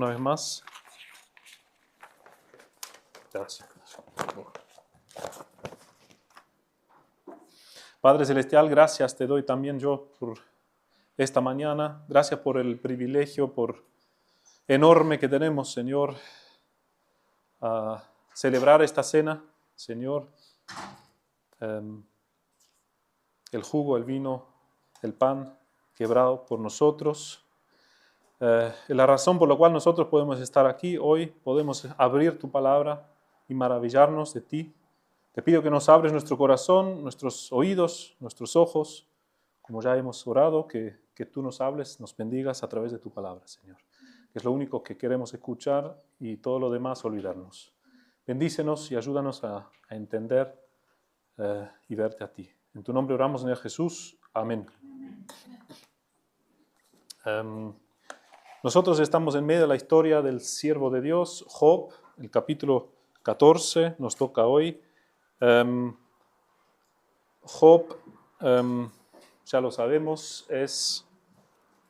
una vez más. Gracias. Padre Celestial, gracias te doy también yo por esta mañana. Gracias por el privilegio enorme que tenemos, Señor, a celebrar esta cena, Señor. El jugo, el vino, el pan quebrado por nosotros. La razón por la cual nosotros podemos estar aquí hoy, podemos abrir tu palabra y maravillarnos de ti. Te pido que nos abres nuestro corazón, nuestros oídos, nuestros ojos, como ya hemos orado, que tú nos hables, nos bendigas a través de tu palabra, Señor. Que es lo único que queremos escuchar y todo lo demás olvidarnos. Bendícenos y ayúdanos a entender y verte a ti. En tu nombre oramos, Señor Jesús. Amén. Nosotros estamos en medio de la historia del siervo de Dios, Job, el capítulo 14, nos toca hoy. Job, ya lo sabemos, es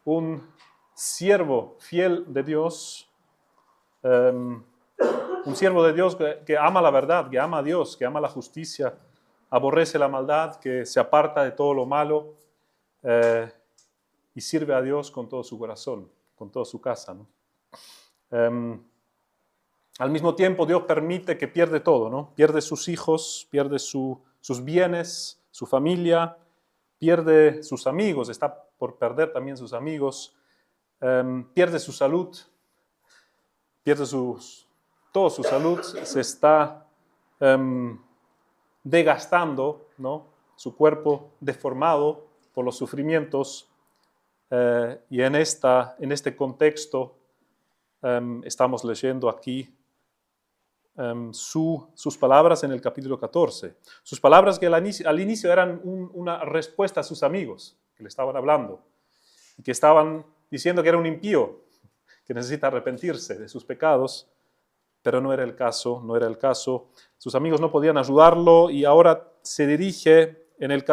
un siervo fiel de Dios, un siervo de Dios que ama la verdad, que ama a Dios, que ama la justicia, aborrece la maldad, que se aparta de todo lo malo y sirve a Dios con todo su corazón, con toda su casa, ¿no? Al mismo tiempo, Dios permite que pierde todo, ¿no? Pierde sus hijos, pierde sus bienes, su familia, pierde sus amigos, está por perder también sus amigos, pierde su salud, pierde toda su salud, se está desgastando, ¿no? Su cuerpo deformado por los sufrimientos, y en este contexto estamos leyendo aquí sus palabras en el capítulo 14. Sus palabras que al inicio eran una respuesta a sus amigos que le estaban hablando y que estaban diciendo que era un impío, que necesita arrepentirse de sus pecados, pero no era el caso, no era el caso. Sus amigos no podían ayudarlo y ahora se dirige, en el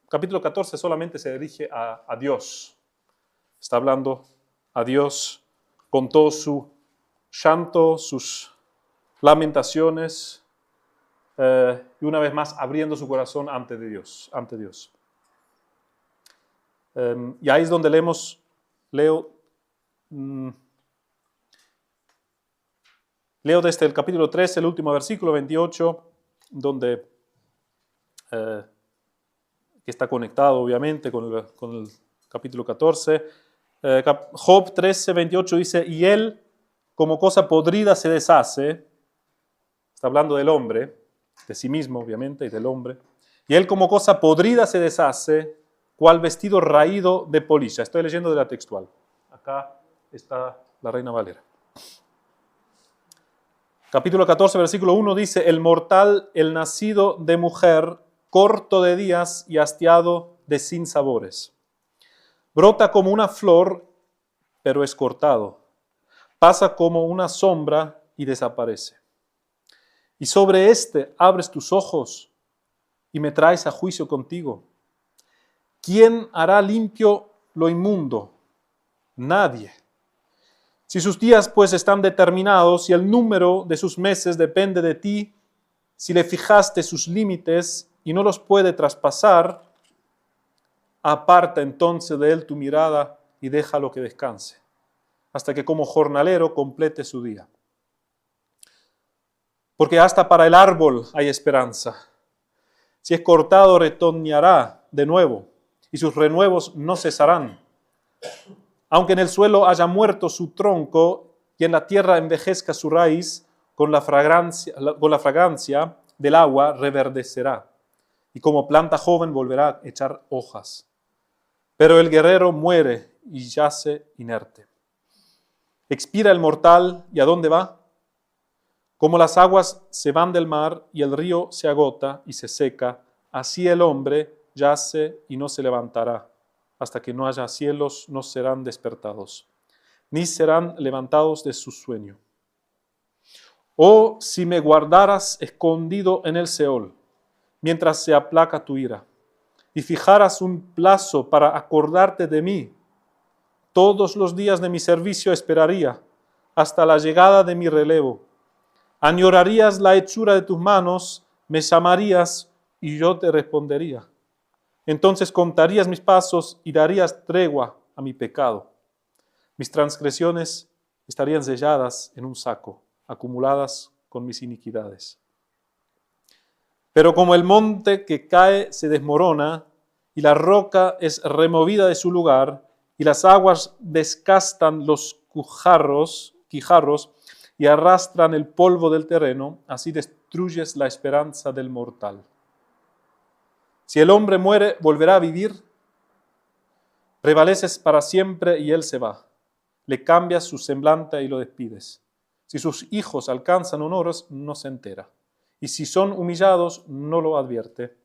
capítulo 14 solamente se dirige a Dios. Está hablando a Dios con todo su llanto, sus lamentaciones, y una vez más abriendo su corazón ante Dios. Y ahí es donde leo desde el capítulo 3, el último versículo 28, donde que está conectado obviamente con el capítulo 14. Job 13, 28 dice, y él como cosa podrida se deshace. Está hablando del hombre, de sí mismo obviamente y del hombre. Y él como cosa podrida se deshace, cual vestido raído de polilla. Estoy leyendo de la textual. Acá está la Reina Valera. Capítulo 14, versículo 1 dice, el mortal, el nacido de mujer, corto de días y hastiado de sinsabores. Brota como una flor, pero es cortado. Pasa como una sombra y desaparece. Y sobre este abres tus ojos y me traes a juicio contigo. ¿Quién hará limpio lo inmundo? Nadie. Si sus días pues están determinados y el número de sus meses depende de ti, si le fijaste sus límites y no los puede traspasar, aparta entonces de él tu mirada y déjalo que descanse, hasta que como jornalero complete su día. Porque hasta para el árbol hay esperanza. Si es cortado, retoñará de nuevo, y sus renuevos no cesarán. Aunque en el suelo haya muerto su tronco, y en la tierra envejezca su raíz, con la fragancia del agua reverdecerá, y como planta joven volverá a echar hojas. Pero el guerrero muere y yace inerte. Expira el mortal, ¿y a dónde va? Como las aguas se van del mar y el río se agota y se seca, así el hombre yace y no se levantará. Hasta que no haya cielos, no serán despertados, ni serán levantados de su sueño. Oh, si me guardaras escondido en el Seol, mientras se aplaca tu ira, y fijaras un plazo para acordarte de mí, todos los días de mi servicio esperaría, hasta la llegada de mi relevo. Añorarías la hechura de tus manos, me llamarías y yo te respondería. Entonces contarías mis pasos y darías tregua a mi pecado. Mis transgresiones estarían selladas en un saco, acumuladas con mis iniquidades. Pero como el monte que cae se desmorona y la roca es removida de su lugar y las aguas descastan los quijarros y arrastran el polvo del terreno, así destruyes la esperanza del mortal. Si el hombre muere, volverá a vivir. Prevaleces para siempre y él se va. Le cambias su semblante y lo despides. Si sus hijos alcanzan honores, no se entera. Y si son humillados, no lo advierte.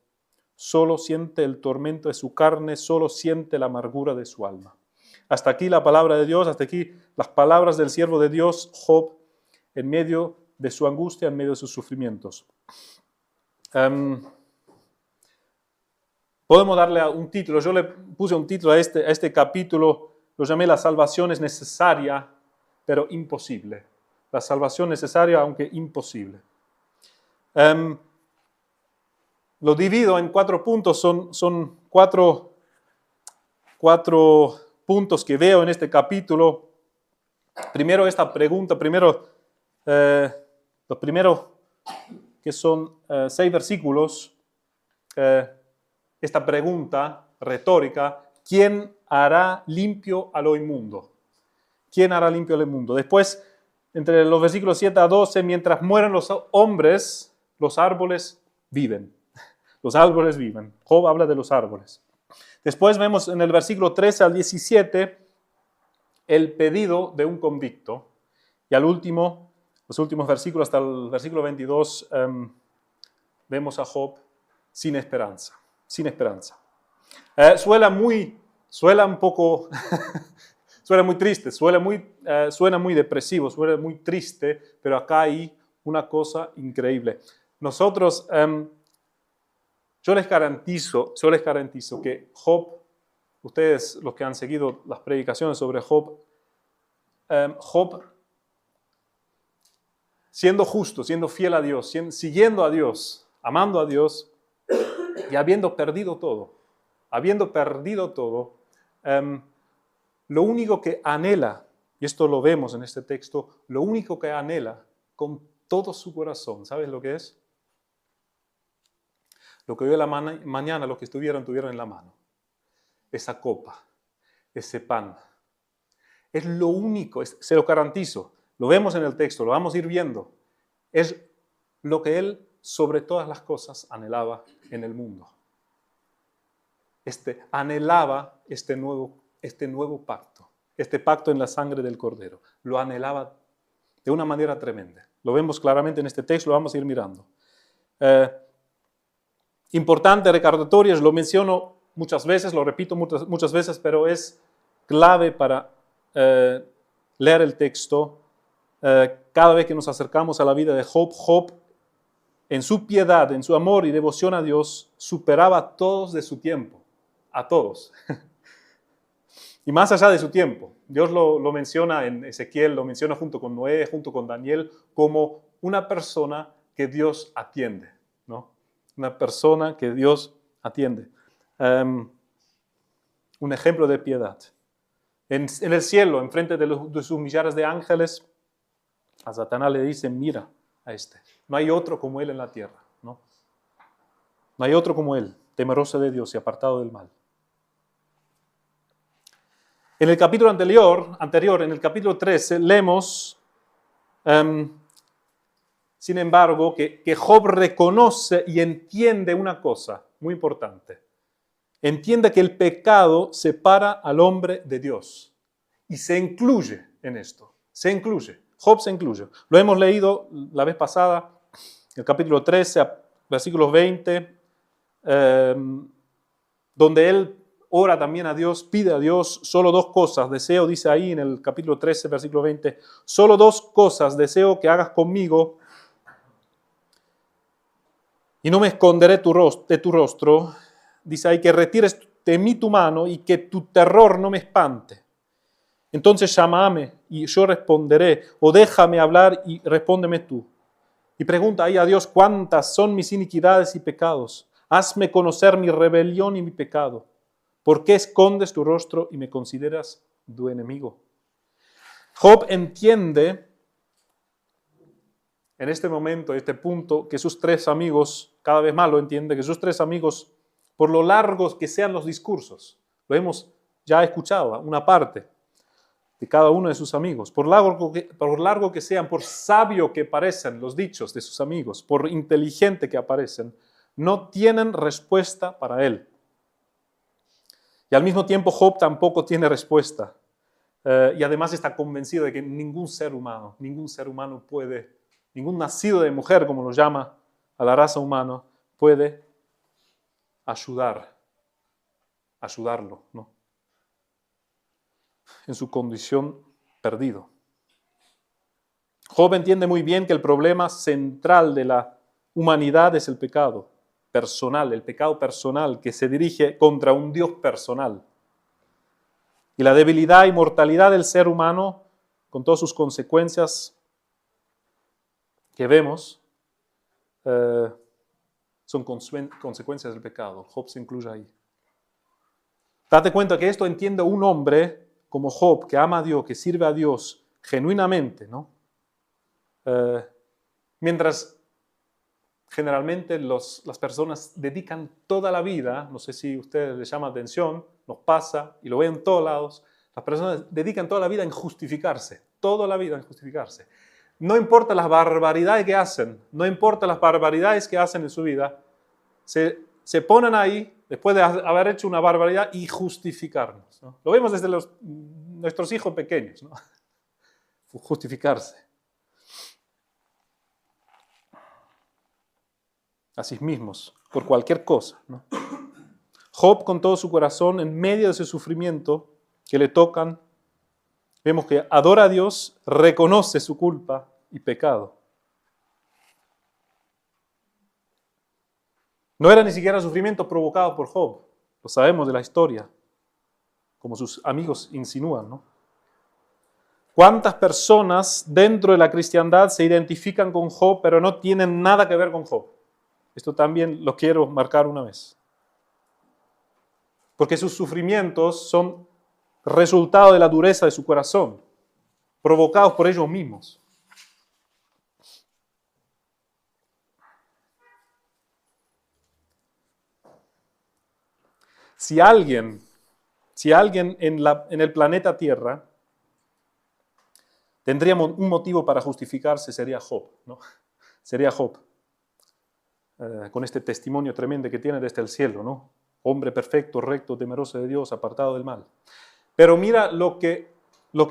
Solo siente el tormento de su carne, solo siente la amargura de su alma. Hasta aquí la palabra de Dios, hasta aquí las palabras del siervo de Dios, Job, en medio de su angustia, en medio de sus sufrimientos. Podemos darle un título. Yo le puse un título a este capítulo, lo llamé La salvación es necesaria, pero imposible. La salvación necesaria, aunque imposible. Lo divido en 4 puntos, son cuatro puntos que veo en este capítulo. Primero esta pregunta, los primeros que son 6 versículos, esta pregunta retórica, ¿quién hará limpio a lo inmundo? ¿Quién hará limpio a lo inmundo? Después, entre los versículos 7 a 12, mientras mueren los hombres, los árboles viven. Los árboles viven. Job habla de los árboles. Después vemos en el versículo 13 al 17 el pedido de un convicto. Y al último, los últimos versículos, hasta el versículo 22, vemos a Job sin esperanza. Sin esperanza. Suena muy triste, suena muy depresivo, suena muy triste, pero acá hay una cosa increíble. Nosotros, yo les garantizo que Job, ustedes los que han seguido las predicaciones sobre Job, Job, siendo justo, siendo fiel a Dios, siguiendo a Dios, amando a Dios, y habiendo perdido todo, lo único que anhela, y esto lo vemos en este texto, lo único que anhela con todo su corazón, ¿sabes lo que es? Lo que hoy a la mañana los que tuvieron en la mano. Esa copa, ese pan. Es lo único, se lo garantizo, lo vemos en el texto, lo vamos a ir viendo. Es lo que él sobre todas las cosas anhelaba en el mundo. Anhelaba este nuevo pacto, este pacto en la sangre del Cordero. Lo anhelaba de una manera tremenda. Lo vemos claramente en este texto, lo vamos a ir mirando. Importante, recordatorio, lo menciono muchas veces, lo repito muchas veces, pero es clave para leer el texto. Cada vez que nos acercamos a la vida de Job, Job, en su piedad, en su amor y devoción a Dios, superaba a todos de su tiempo. A todos. Y más allá de su tiempo. Dios lo menciona en Ezequiel, lo menciona junto con Noé, junto con Daniel, como una persona que Dios atiende, ¿no? Una persona que Dios atiende. Un ejemplo de piedad. En el cielo, enfrente de sus millares de ángeles, a Satanás le dice, mira a este. No hay otro como él en la tierra, ¿no? No hay otro como él, temeroso de Dios y apartado del mal. En el capítulo anterior, en el capítulo 13, leemos, sin embargo, que Job reconoce y entiende una cosa muy importante. Entiende que el pecado separa al hombre de Dios y se incluye en esto. Se incluye. Job se incluye. Lo hemos leído la vez pasada, el capítulo 13, versículos 20, donde él ora también a Dios, pide a Dios solo 2 cosas. Deseo, dice ahí en el capítulo 13, versículo 20, solo 2 cosas deseo que hagas conmigo y no me esconderé de tu rostro. Dice ahí que retires de mí tu mano y que tu terror no me espante. Entonces llámame y yo responderé, o déjame hablar y respóndeme tú. Y pregunta ahí a Dios, ¿cuántas son mis iniquidades y pecados? Hazme conocer mi rebelión y mi pecado. ¿Por qué escondes tu rostro y me consideras tu enemigo? Job entiende en este momento, este punto, que sus tres amigos, cada vez más lo entiende, que sus tres amigos, por lo largos que sean los discursos, lo hemos ya escuchado, una parte de cada uno de sus amigos, por largo que sean, por sabio que parecen los dichos de sus amigos, por inteligente que aparecen, no tienen respuesta para él. Y al mismo tiempo Job tampoco tiene respuesta. Y además está convencido de que ningún ser humano puede, ningún nacido de mujer, como lo llama a la raza humana, puede ayudarlo, ¿no? En su condición perdido. Job entiende muy bien que el problema central de la humanidad es el pecado personal, el pecado personal que se dirige contra un Dios personal. Y la debilidad y mortalidad del ser humano, con todas sus consecuencias que vemos, son consecuencias del pecado. Job se incluye ahí. Date cuenta que esto entiende un hombre como Job, que ama a Dios, que sirve a Dios genuinamente, ¿no? Mientras generalmente las personas dedican toda la vida, no sé si a ustedes les llama atención, nos pasa y lo ven en todos lados, las personas dedican toda la vida en justificarse, toda la vida en justificarse. No importa las barbaridades que hacen, no importa las barbaridades que hacen en su vida, se ponen ahí, después de haber hecho una barbaridad, y justificarnos, ¿no? Lo vemos desde nuestros hijos pequeños, ¿no? Justificarse. A sí mismos, por cualquier cosa, ¿no? Job, con todo su corazón, en medio de ese sufrimiento que le tocan, vemos que adora a Dios, reconoce su culpa y pecado. No era ni siquiera sufrimiento provocado por Job, lo sabemos de la historia, como sus amigos insinúan, ¿no? ¿Cuántas personas dentro de la cristiandad se identifican con Job, pero no tienen nada que ver con Job? Esto también lo quiero marcar una vez. Porque sus sufrimientos son resultado de la dureza de su corazón, provocados por ellos mismos. Si alguien en el planeta Tierra tendría un motivo para justificarse, sería Job, ¿no? Sería Job, con este testimonio tremendo que tiene desde el cielo, ¿no? Hombre perfecto, recto, temeroso de Dios, apartado del mal. Pero mira lo que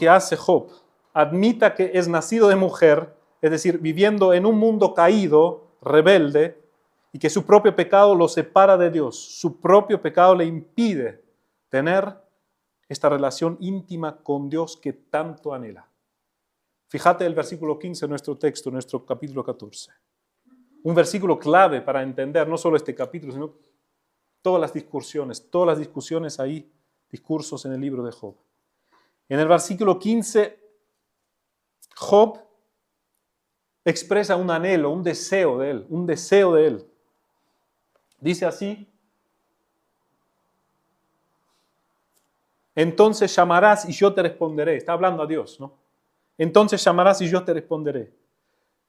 hace Job. Admita que es nacido de mujer, es decir, viviendo en un mundo caído, rebelde, y que su propio pecado lo separa de Dios. Su propio pecado le impide tener esta relación íntima con Dios que tanto anhela. Fíjate el versículo 15 de nuestro texto, nuestro capítulo 14. Un versículo clave para entender no solo este capítulo, sino todas las discusiones ahí, discursos en el libro de Job. En el versículo 15, Job expresa un anhelo, un deseo de él. Dice así: entonces llamarás y yo te responderé. Está hablando a Dios, ¿no? Entonces llamarás y yo te responderé.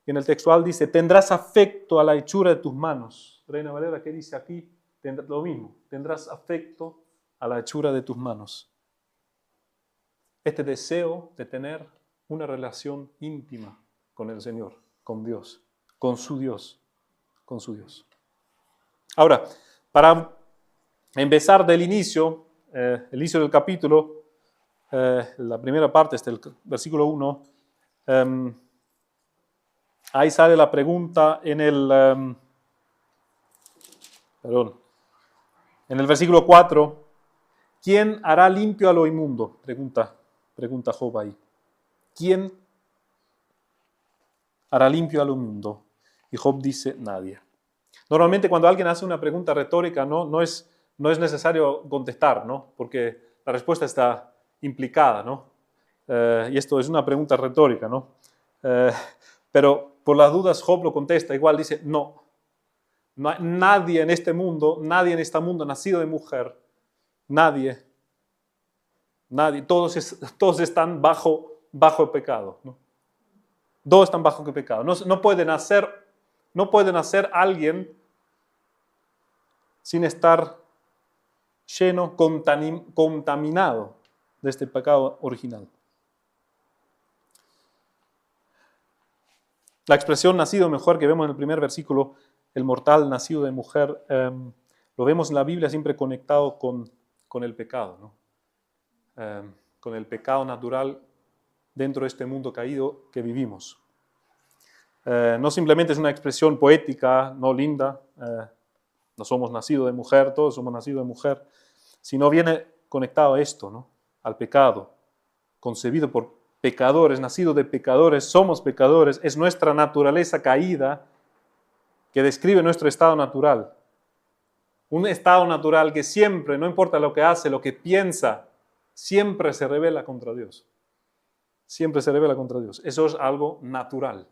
Y en el textual dice: tendrás afecto a la hechura de tus manos. Reina Valera, ¿qué dice aquí? Lo mismo, tendrás afecto a la hechura de tus manos. Este deseo de tener una relación íntima con el Señor, con Dios, con su Dios. Ahora, para empezar del inicio, el inicio del capítulo, la primera parte, el versículo 1, ahí sale la pregunta en el versículo 4, ¿quién hará limpio a lo inmundo? Pregunta Job ahí. ¿Quién hará limpio a lo inmundo? Y Job dice: nadie. Normalmente cuando alguien hace una pregunta retórica no es necesario contestar, ¿no? Porque la respuesta está implicada, ¿no? Y esto es una pregunta retórica, ¿no? Pero por las dudas Job lo contesta, igual dice, no hay nadie en este mundo, nacido de mujer, nadie, todos están bajo el pecado, ¿no? Todos están bajo el pecado. No puede nacer alguien sin estar lleno, contaminado de este pecado original. La expresión nacido de mujer que vemos en el primer versículo, el mortal nacido de mujer, lo vemos en la Biblia siempre conectado con el pecado, ¿no? Con el pecado natural dentro de este mundo caído que vivimos. No simplemente es una expresión poética, no linda, no somos nacidos de mujer, todos somos nacidos de mujer, sino viene conectado a esto, ¿no? Al pecado, concebido por pecadores, nacido de pecadores, somos pecadores, es nuestra naturaleza caída que describe nuestro estado natural. Un estado natural que siempre, no importa lo que hace, lo que piensa, siempre se rebela contra Dios. Siempre se rebela contra Dios. Eso es algo natural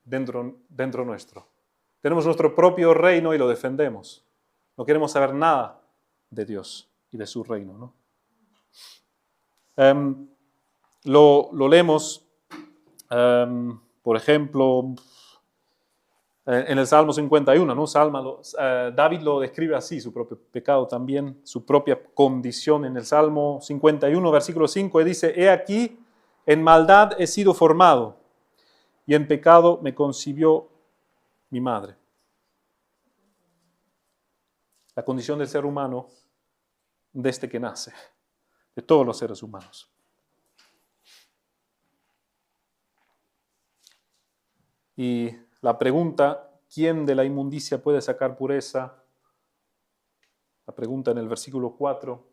dentro nuestro. Tenemos nuestro propio reino y lo defendemos. No queremos saber nada de Dios y de su reino, ¿no? Lo leemos, por ejemplo, en el Salmo 51, ¿no? David lo describe así, su propio pecado también, su propia condición en el Salmo 51, versículo 5, y dice, he aquí, en maldad he sido formado, y en pecado me concibió mi madre. La condición del ser humano desde que nace, de todos los seres humanos. Y la pregunta, ¿quién de la inmundicia puede sacar pureza? La pregunta en el versículo 4,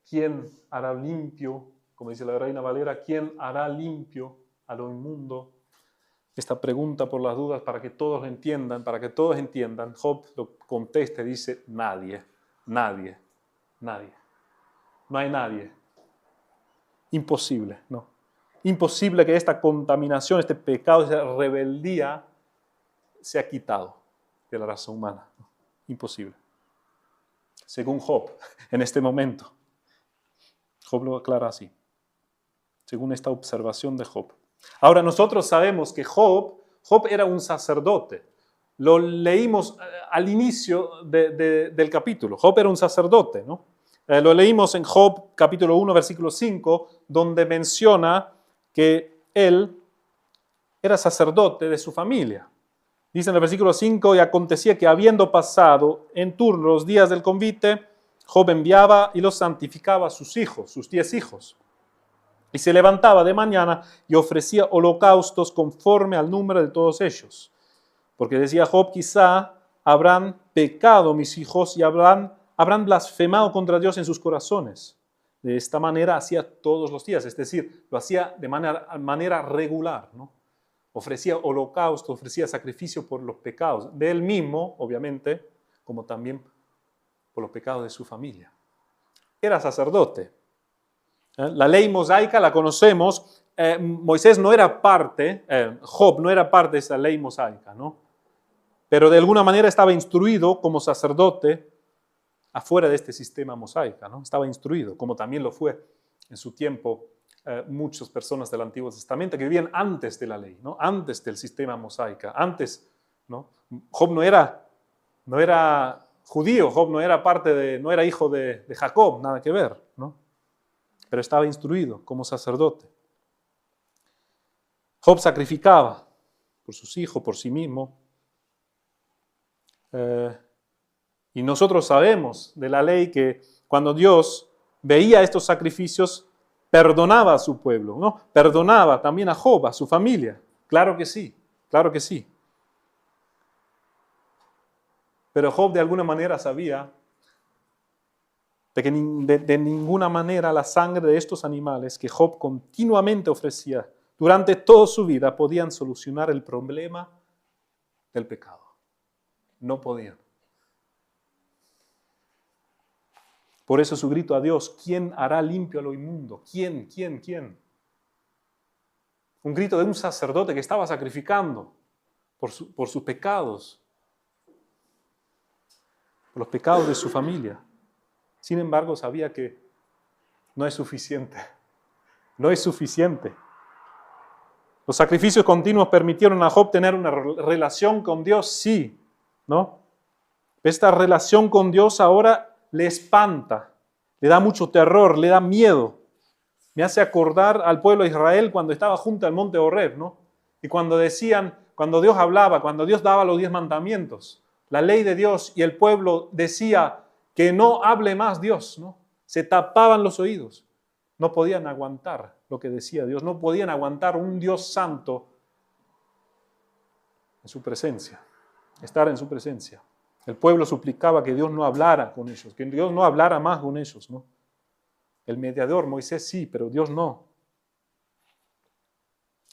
¿quién hará limpio? Como dice la Reina Valera, ¿quién hará limpio a lo inmundo? Esta pregunta por las dudas para que todos entiendan, Job lo contesta y dice, nadie. No hay nadie. Imposible, ¿no? Imposible que esta contaminación, este pecado, esta rebeldía sea quitado de la raza humana. ¿No? Imposible. Según Job, en este momento. Job lo aclara así. Según esta observación de Job. Ahora nosotros sabemos que Job era un sacerdote. Lo leímos al inicio del capítulo. Job era un sacerdote, ¿no? Lo leímos en Job capítulo 1, versículo 5, donde menciona que él era sacerdote de su familia. Dice en el versículo 5, y acontecía que habiendo pasado en turno los días del convite, Job enviaba y los santificaba a sus hijos, sus 10 hijos. Y se levantaba de mañana y ofrecía holocaustos conforme al número de todos ellos. Porque decía Job, quizá habrán pecado mis hijos y habrán blasfemado contra Dios en sus corazones. De esta manera hacía todos los días, es decir, lo hacía de manera regular, ¿no? Ofrecía holocausto, ofrecía sacrificio por los pecados de él mismo, obviamente, como también por los pecados de su familia. Era sacerdote. La ley mosaica la conocemos. Moisés no era parte, Job no era parte de esa ley mosaica, ¿no? Pero de alguna manera estaba instruido como sacerdote afuera de este sistema mosaico, ¿no? Estaba instruido, como también lo fue en su tiempo muchas personas del Antiguo Testamento que vivían antes de la ley, ¿no? Antes del sistema mosaico, antes, ¿no? Job no era judío, Job no era hijo de Jacob, nada que ver, ¿no? Pero estaba instruido como sacerdote. Job sacrificaba por sus hijos, por sí mismo. Y nosotros sabemos de la ley que cuando Dios veía estos sacrificios, perdonaba a su pueblo, ¿no? Perdonaba también a Job, a su familia. Claro que sí, claro que sí. Pero Job de alguna manera sabía de que de ninguna manera la sangre de estos animales que Job continuamente ofrecía durante toda su vida podían solucionar el problema del pecado. No podían. Por eso su grito a Dios, ¿quién hará limpio a lo inmundo? ¿Quién? Un grito de un sacerdote que estaba sacrificando por sus pecados, por los pecados de su familia. Sin embargo, sabía que no es suficiente. No es suficiente. Los sacrificios continuos permitieron a Job tener una relación con Dios, sí, ¿no? Esta relación con Dios ahora le espanta, le da mucho terror, le da miedo. Me hace acordar al pueblo de Israel cuando estaba junto al monte Horeb, ¿no? Y cuando decían, cuando Dios hablaba, cuando Dios daba los 10 mandamientos, la ley de Dios, y el pueblo decía que no hable más Dios, ¿no? Se tapaban los oídos. No podían aguantar lo que decía Dios, no podían aguantar un Dios santo en su presencia, estar en su presencia. El pueblo suplicaba que Dios no hablara con ellos, que Dios no hablara más con ellos, ¿no? El mediador, Moisés, sí, pero Dios no.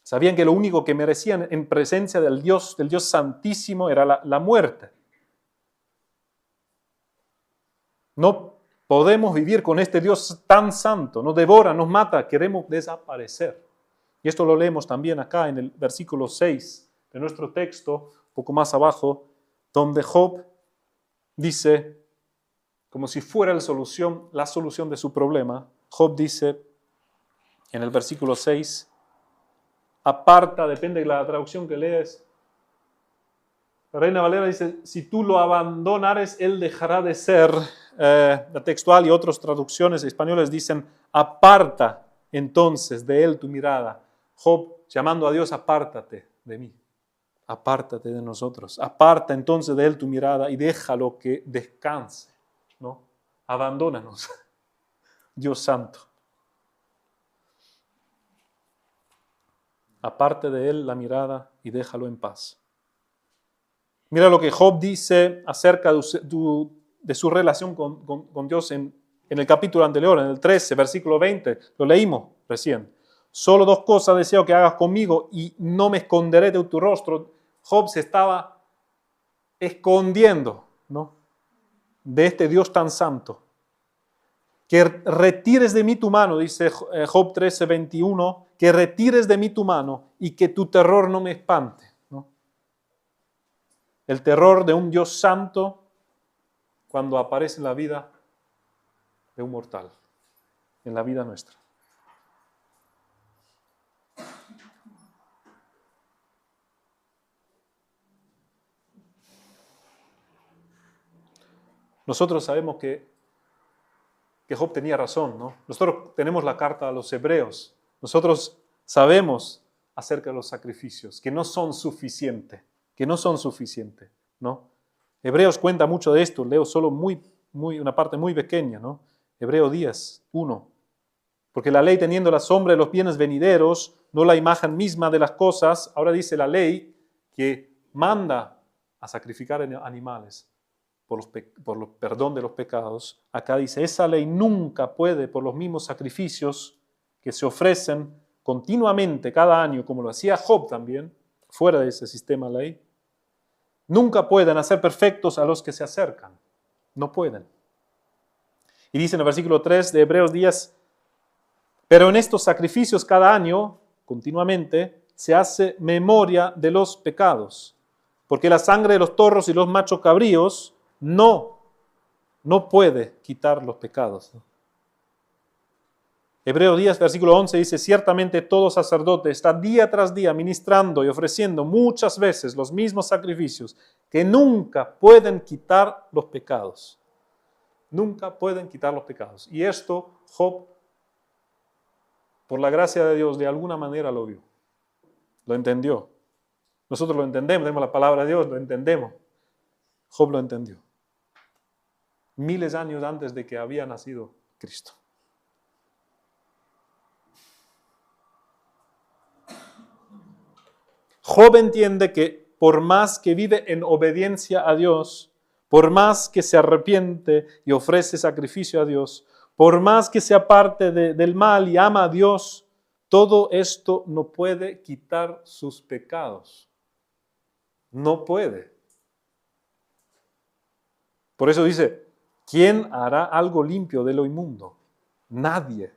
Sabían que lo único que merecían en presencia del Dios Santísimo era la muerte. No podemos vivir con este Dios tan santo, nos devora, nos mata, queremos desaparecer. Y esto lo leemos también acá en el versículo 6 de nuestro texto, un poco más abajo, donde Job dice, como si fuera la solución de su problema, Job dice en el versículo 6, aparta, depende de la traducción que lees, la Reina Valera dice, si tú lo abandonares, él dejará de ser. La textual y otras traducciones españolas dicen, aparta entonces de él tu mirada. Job, llamando a Dios, apártate de mí, apártate de nosotros, aparta entonces de él tu mirada y déjalo que descanse, ¿no? Abandónanos, Dios santo. Aparte de él la mirada y déjalo en paz. Mira lo que Job dice acerca de su relación con Dios en el capítulo anterior, en el 13, versículo 20. Lo leímos recién. Solo 2 cosas deseo que hagas conmigo y no me esconderé de tu rostro. Job se estaba escondiendo, ¿no?, de este Dios tan santo. Que retires de mí tu mano, dice Job 13, 21, que retires de mí tu mano y que tu terror no me espante. El terror de un Dios santo cuando aparece en la vida de un mortal, en la vida nuestra. Nosotros sabemos que Job tenía razón, ¿no? Nosotros tenemos la carta a los hebreos. Nosotros sabemos acerca de los sacrificios, que no son suficientes, ¿no? Hebreos cuenta mucho de esto, leo solo una parte muy pequeña, ¿no? Hebreo 10, 1. Porque la ley teniendo la sombra de los bienes venideros, no la imagen misma de las cosas, ahora dice la ley que manda a sacrificar animales por el perdón de los pecados. Acá dice, esa ley nunca puede, por los mismos sacrificios que se ofrecen continuamente cada año, como lo hacía Job también, fuera de ese sistema de ley, nunca pueden hacer perfectos a los que se acercan. No pueden. Y dice en el versículo 3 de Hebreos 10, pero en estos sacrificios cada año, continuamente, se hace memoria de los pecados, porque la sangre de los toros y los machos cabríos no puede quitar los pecados. Hebreos 10, versículo 11 dice, ciertamente todo sacerdote está día tras día ministrando y ofreciendo muchas veces los mismos sacrificios que nunca pueden quitar los pecados. Nunca pueden quitar los pecados. Y esto Job, por la gracia de Dios, de alguna manera lo vio. Lo entendió. Nosotros lo entendemos, tenemos la palabra de Dios, lo entendemos. Job lo entendió. Miles de años antes de que había nacido Cristo. Job entiende que por más que vive en obediencia a Dios, por más que se arrepiente y ofrece sacrificio a Dios, por más que se aparte del mal y ama a Dios, todo esto no puede quitar sus pecados. No puede. Por eso dice, ¿quién hará algo limpio de lo inmundo? Nadie.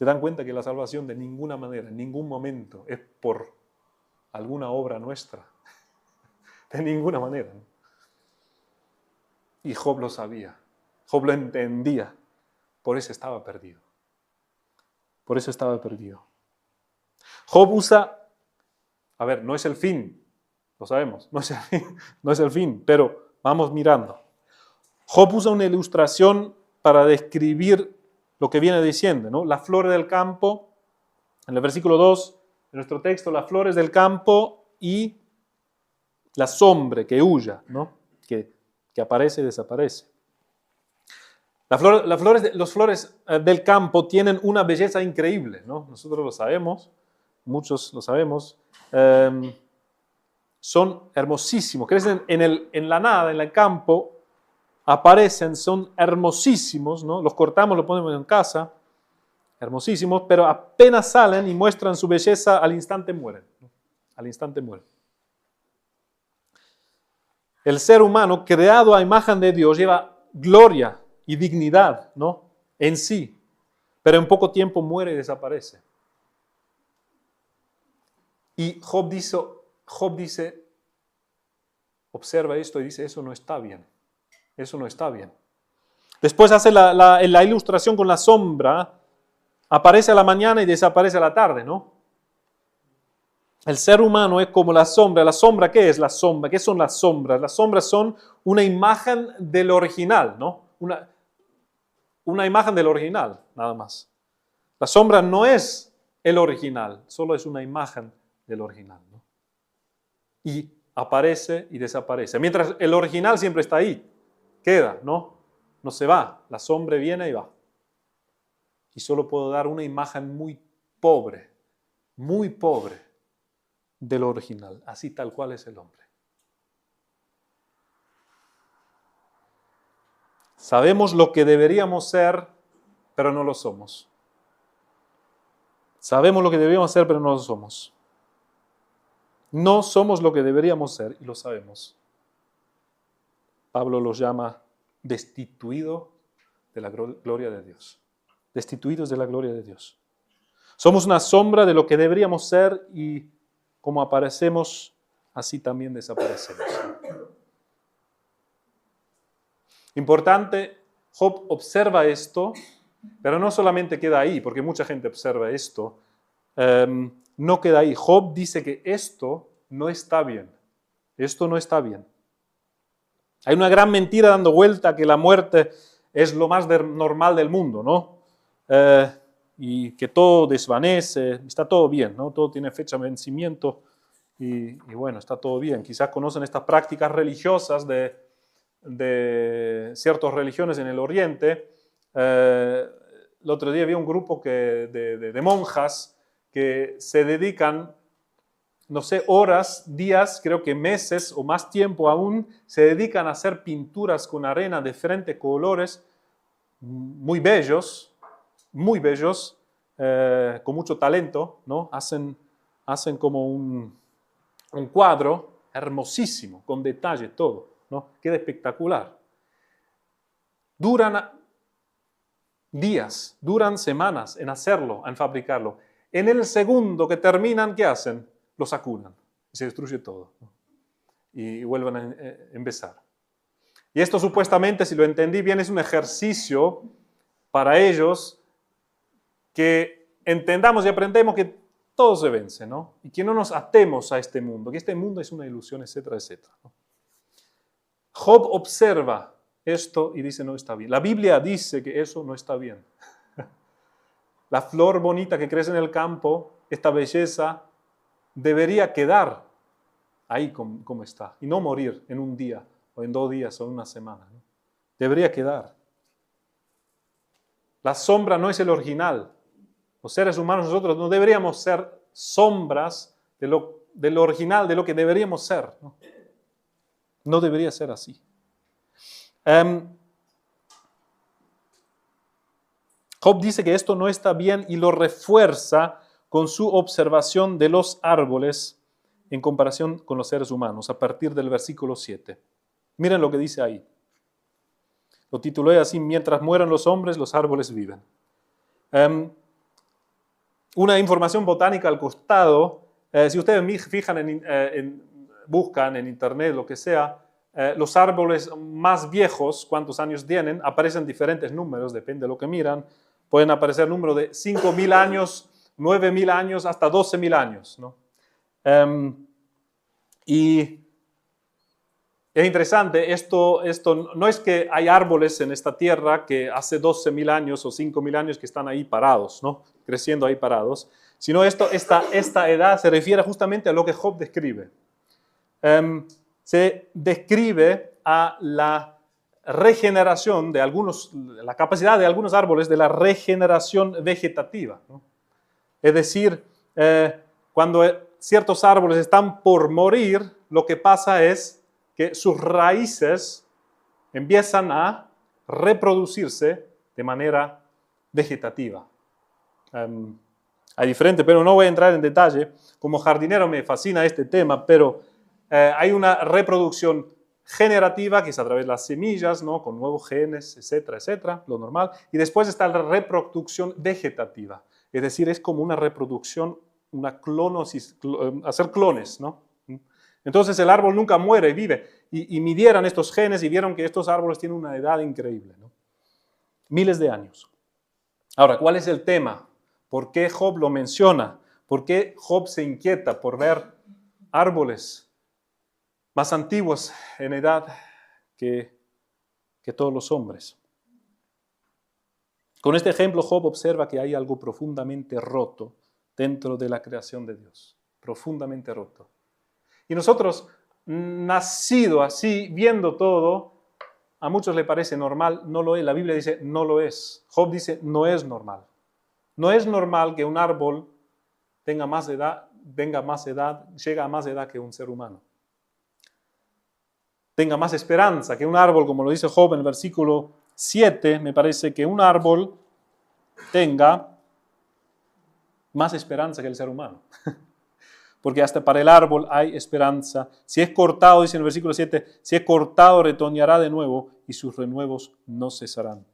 se dan cuenta que la salvación de ninguna manera, en ningún momento, es por alguna obra nuestra. De ninguna manera. Y Job lo sabía. Job lo entendía. Por eso estaba perdido. Por eso estaba perdido. Job usa, no es el fin, lo sabemos, no es el fin, pero vamos mirando. Job usa una ilustración para describir lo que viene diciendo, ¿no? Las flores del campo, en el versículo 2 de nuestro texto, las flores del campo y la sombra que huya, ¿no? Que aparece y desaparece. Los flores del campo tienen una belleza increíble, ¿no? Nosotros lo sabemos, muchos lo sabemos. Son hermosísimos, crecen en la nada, en el campo, aparecen, son hermosísimos, ¿no? Los cortamos, los ponemos en casa, hermosísimos, pero apenas salen y muestran su belleza, al instante mueren, ¿no? Al instante mueren. El ser humano, creado a imagen de Dios, lleva gloria y dignidad, ¿no? En sí, pero en poco tiempo muere y desaparece. Y Job dice, observa esto y dice, eso no está bien, eso no está bien. Después hace la ilustración con la sombra, aparece a la mañana y desaparece a la tarde, ¿no? El ser humano es como la sombra. ¿La sombra qué es la sombra? ¿Qué son las sombras? Las sombras son una imagen del original, ¿no? Una imagen del original, nada más. La sombra no es el original, solo es una imagen del original, ¿no? Y aparece y desaparece. Mientras el original siempre está ahí, queda, ¿no? No se va, la sombra viene y va. Y solo puedo dar una imagen muy pobre del original, así tal cual es el hombre. Sabemos lo que deberíamos ser, pero no lo somos. Sabemos lo que deberíamos ser, pero no lo somos. No somos lo que deberíamos ser y lo sabemos. Pablo los llama destituidos de la gloria de Dios. Destituidos de la gloria de Dios. Somos una sombra de lo que deberíamos ser y como aparecemos, así también desaparecemos. Importante, Job observa esto, pero no solamente queda ahí, porque mucha gente observa esto. No queda ahí. Job dice que esto no está bien. Esto no está bien. Hay una gran mentira dando vuelta que la muerte es lo más normal del mundo, ¿no? Y que todo desvanece, está todo bien, ¿no? Todo tiene fecha de vencimiento y bueno, está todo bien. Quizás conocen estas prácticas religiosas de ciertas religiones en el Oriente. El otro día vi un grupo de monjas que se dedican, no sé, horas, días, creo que meses o más tiempo aún, se dedican a hacer pinturas con arena de diferentes colores, muy bellos, con mucho talento, ¿no? Hacen como un cuadro hermosísimo, con detalle todo, ¿no? Queda espectacular. Duran días, duran semanas en hacerlo, en fabricarlo. En el segundo que terminan, ¿qué hacen? Lo sacudan y se destruye todo, ¿no? Y vuelven a empezar. Y esto supuestamente, si lo entendí bien, es un ejercicio para ellos que entendamos y aprendemos que todo se vence, ¿no? Y que no nos atemos a este mundo, que este mundo es una ilusión, etcétera, etcétera, ¿no? Job observa esto y dice, no está bien. La Biblia dice que eso no está bien. La flor bonita que crece en el campo, esta belleza, debería quedar ahí como está y no morir en un día o en 2 días o en una semana, ¿no? Debería quedar. La sombra no es el original. Los seres humanos, nosotros no deberíamos ser sombras de lo original, de lo que deberíamos ser, ¿no? No debería ser así. Job dice que esto no está bien y lo refuerza con su observación de los árboles en comparación con los seres humanos, a partir del versículo 7. Miren lo que dice ahí. Lo titulé así, mientras mueran los hombres, los árboles viven. Una información botánica al costado, si ustedes buscan en internet, lo que sea, los árboles más viejos, cuántos años tienen, aparecen diferentes números, depende de lo que miran. Pueden aparecer números de 5.000 años, 9.000 años, hasta 12.000 años, ¿no? Y es interesante, esto no es que hay árboles en esta tierra que hace 12.000 años o 5.000 años que están ahí parados, ¿no? Creciendo ahí parados, sino esta edad se refiere justamente a lo que Job describe. Se describe a la regeneración de la capacidad de algunos árboles de la regeneración vegetativa, ¿no? Es decir, cuando ciertos árboles están por morir, lo que pasa es que sus raíces empiezan a reproducirse de manera vegetativa. Hay diferente, pero no voy a entrar en detalle. Como jardinero me fascina este tema, pero hay una reproducción generativa que es a través de las semillas, ¿no? Con nuevos genes, etcétera, etcétera, lo normal. Y después está la reproducción vegetativa. Es decir, es como una reproducción, una clonosis, hacer clones, ¿no? Entonces el árbol nunca muere, vive. Y midieron estos genes y vieron que estos árboles tienen una edad increíble, ¿no? Miles de años. Ahora, ¿cuál es el tema? ¿Por qué Job lo menciona? ¿Por qué Job se inquieta por ver árboles más antiguos en edad que todos los hombres? Con este ejemplo, Job observa que hay algo profundamente roto dentro de la creación de Dios. Profundamente roto. Y nosotros, nacido así, viendo todo, a muchos les parece normal, no lo es. La Biblia dice, no lo es. Job dice, no es normal. No es normal que un árbol llega a más edad que un ser humano. Tenga más esperanza que un árbol, como lo dice Job en el versículo 7, me parece que un árbol tenga más esperanza que el ser humano. Porque hasta para el árbol hay esperanza. Si es cortado, dice en el versículo 7, si es cortado, retoñará de nuevo y sus renuevos no cesarán.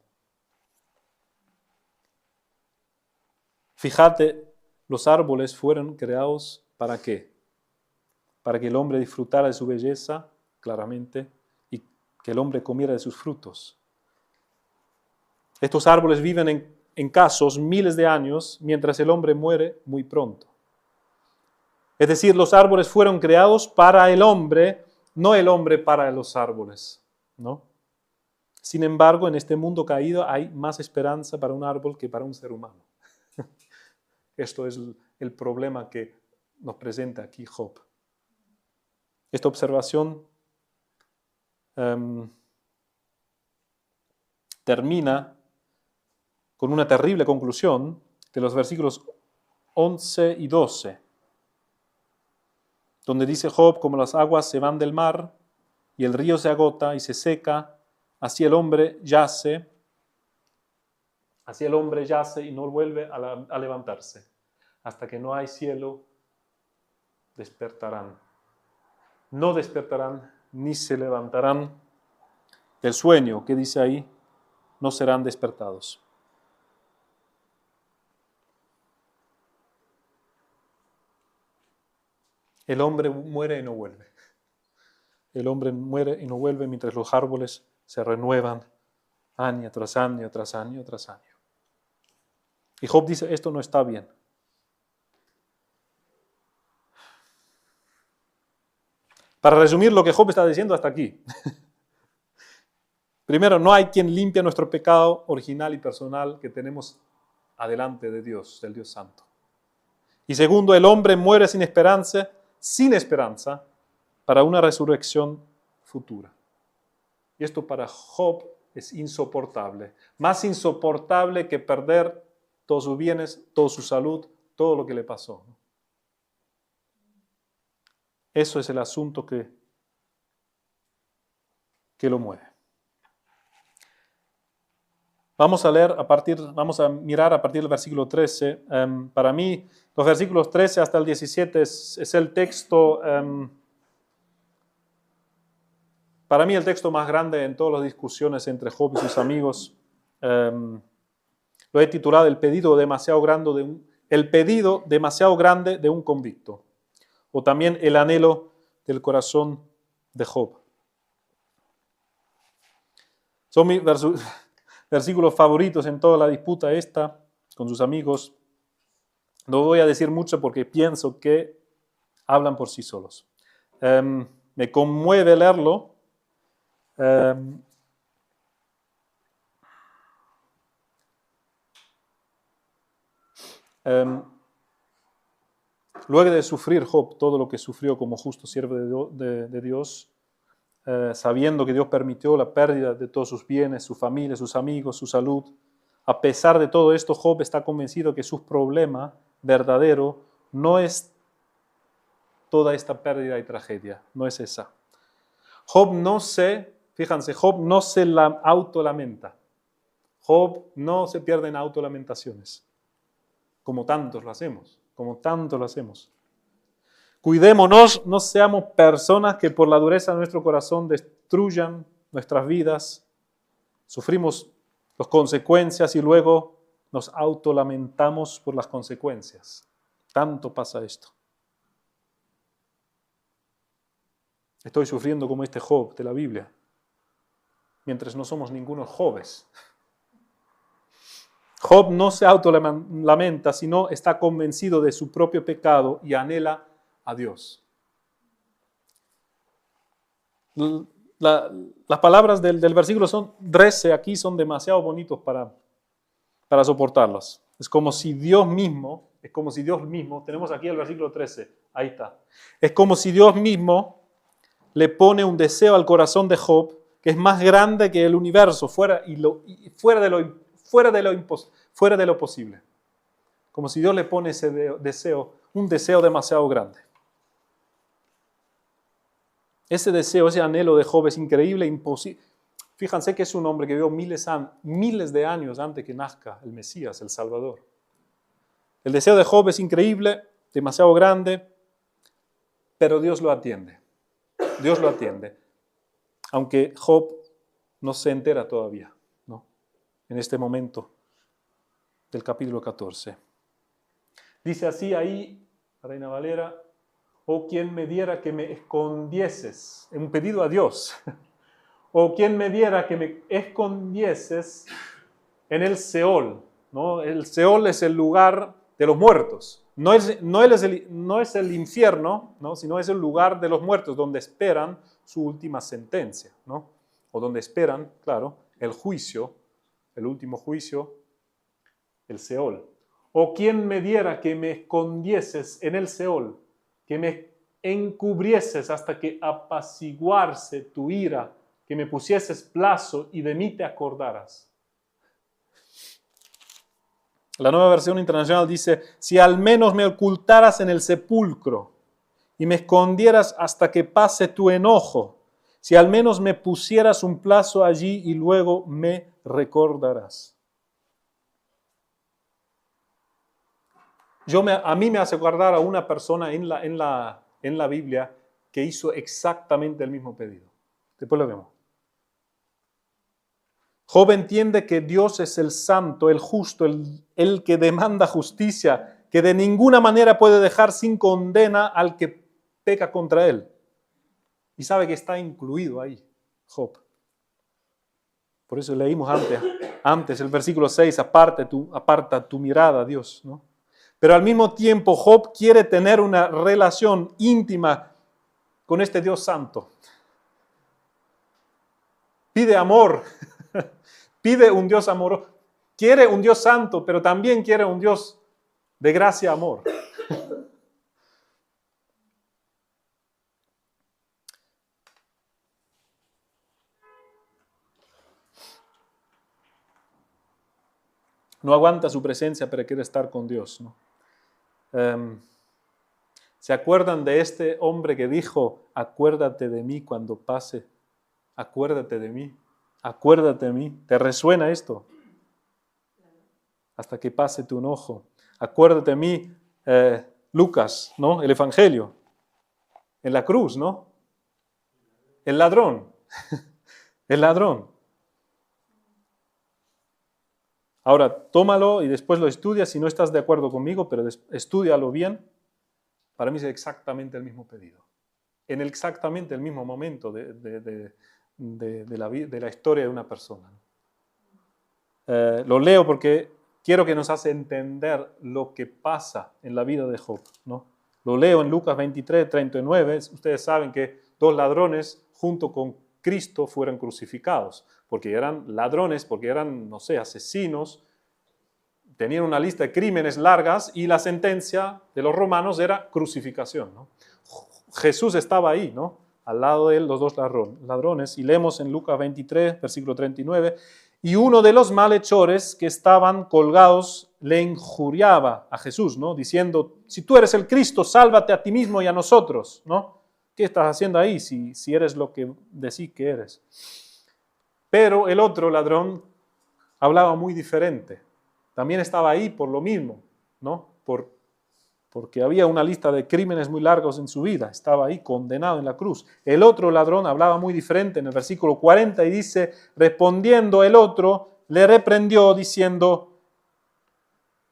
Fíjate, los árboles fueron creados ¿para qué? Para que el hombre disfrutara de su belleza, claramente, y que el hombre comiera de sus frutos. Estos árboles viven en casos miles de años, mientras el hombre muere muy pronto. Es decir, los árboles fueron creados para el hombre, no el hombre para los árboles, ¿no? Sin embargo, en este mundo caído hay más esperanza para un árbol que para un ser humano. Esto es el problema que nos presenta aquí Job. Esta observación termina con una terrible conclusión de los versículos 11 y 12, donde dice Job, como las aguas se van del mar y el río se agota y se seca, así el hombre yace y no vuelve a levantarse. Hasta que no hay cielo, despertarán. No despertarán ni se levantarán del sueño, que dice ahí, no serán despertados. El hombre muere y no vuelve. El hombre muere y no vuelve mientras los árboles se renuevan año tras año, tras año, tras año. Y Job dice, esto no está bien. Para resumir lo que Job está diciendo hasta aquí. Primero, no hay quien limpie nuestro pecado original y personal que tenemos adelante de Dios, del Dios Santo. Y segundo, el hombre muere sin esperanza para una resurrección futura. Y esto para Job es insoportable. Más insoportable que perder todos sus bienes, toda su salud, todo lo que le pasó. Eso es el asunto que lo mueve. Vamos a mirar a partir del versículo 13. Para mí, los versículos 13 hasta el 17 es el texto, para mí el texto más grande en todas las discusiones entre Job y sus amigos. Lo he titulado El pedido demasiado grande el pedido demasiado grande de un convicto, o también el anhelo del corazón de Job. Son mis versículos favoritos en toda la disputa esta con sus amigos. No voy a decir mucho porque pienso que hablan por sí solos. Me conmueve leerlo. Luego de sufrir Job todo lo que sufrió como justo siervo de Dios, sabiendo que Dios permitió la pérdida de todos sus bienes, su familia, sus amigos, su salud, a pesar de todo esto, Job está convencido que su problema verdadero no es toda esta pérdida y tragedia, no es esa. Job no se autolamenta. Job no se pierde en autolamentaciones, como tantos lo hacemos. Cuidémonos, no seamos personas que por la dureza de nuestro corazón destruyan nuestras vidas, sufrimos las consecuencias y luego nos autolamentamos por las consecuencias. Tanto pasa esto. Estoy sufriendo como este Job de la Biblia, mientras no somos ningunos Jobes. Job no se autolamenta, sino está convencido de su propio pecado y anhela a Dios. Las palabras del versículo 13 aquí son demasiado bonitos para soportarlas. Es como si Dios mismo, tenemos aquí el versículo 13, ahí está. Es como si Dios mismo le pone un deseo al corazón de Job que es más grande que el universo, fuera de lo posible. Como si Dios le pone ese deseo, un deseo demasiado grande. Ese deseo, ese anhelo de Job es increíble, imposible. Fíjense que es un hombre que vivió miles de años antes que nazca el Mesías, el Salvador. El deseo de Job es increíble, demasiado grande, pero Dios lo atiende. Dios lo atiende. Aunque Job no se entera todavía, ¿no? En este momento del capítulo 14. Dice así ahí, Reina Valera: «Oh, quien me diera que me escondieses», un pedido a Dios, «oh, quien me diera que me escondieses en el Seol», ¿no? El Seol es el lugar de los muertos. No es el infierno, ¿no? Sino es el lugar de los muertos, donde esperan su última sentencia, ¿no? O donde esperan, claro, el juicio, el último juicio, el Seol. «Oh, quien me diera que me escondieses en el Seol, que me encubrieses hasta que apaciguarse tu ira, que me pusieses plazo y de mí te acordaras». La Nueva Versión Internacional dice: «Si al menos me ocultaras en el sepulcro y me escondieras hasta que pase tu enojo, si al menos me pusieras un plazo allí y luego me recordarás». A mí me hace guardar a una persona en la Biblia que hizo exactamente el mismo pedido. Después lo vemos. Job entiende que Dios es el santo, el justo, el que demanda justicia, que de ninguna manera puede dejar sin condena al que peca contra él. Y sabe que está incluido ahí, Job. Por eso leímos antes el versículo 6, aparta tu mirada, Dios, ¿no? Pero al mismo tiempo Job quiere tener una relación íntima con este Dios santo. Pide amor, pide un Dios amoroso, quiere un Dios santo, pero también quiere un Dios de gracia y amor. No aguanta su presencia, pero quiere estar con Dios, ¿no? ¿Se acuerdan de este hombre que dijo: acuérdate de mí cuando pase? Acuérdate de mí, acuérdate de mí. ¿Te resuena esto? Hasta que pase tu enojo. Acuérdate de mí, Lucas, ¿no? El Evangelio. En la cruz, ¿no? El ladrón. El ladrón. Ahora, tómalo y después lo estudias si no estás de acuerdo conmigo, pero estúdialo bien. Para mí es exactamente el mismo pedido. En exactamente el mismo momento de la historia de una persona. Lo leo porque quiero que nos hace entender lo que pasa en la vida de Job, ¿no? Lo leo en Lucas 23, 39. Ustedes saben que 2 ladrones junto con Cristo fueron crucificados, porque eran ladrones, porque eran, no sé, asesinos, tenían una lista de crímenes largas y la sentencia de los romanos era crucificación, ¿no? Jesús estaba ahí, ¿no? Al lado de él los 2 ladrones, y leemos en Lucas 23, versículo 39, y uno de los malhechores que estaban colgados le injuriaba a Jesús, ¿no? Diciendo, si tú eres el Cristo, sálvate a ti mismo y a nosotros, ¿no? ¿Qué estás haciendo ahí si eres lo que decís que eres? Pero el otro ladrón hablaba muy diferente. También estaba ahí por lo mismo, ¿no? Porque había una lista de crímenes muy largos en su vida. Estaba ahí condenado en la cruz. El otro ladrón hablaba muy diferente en el versículo 40 y dice, respondiendo el otro, le reprendió diciendo,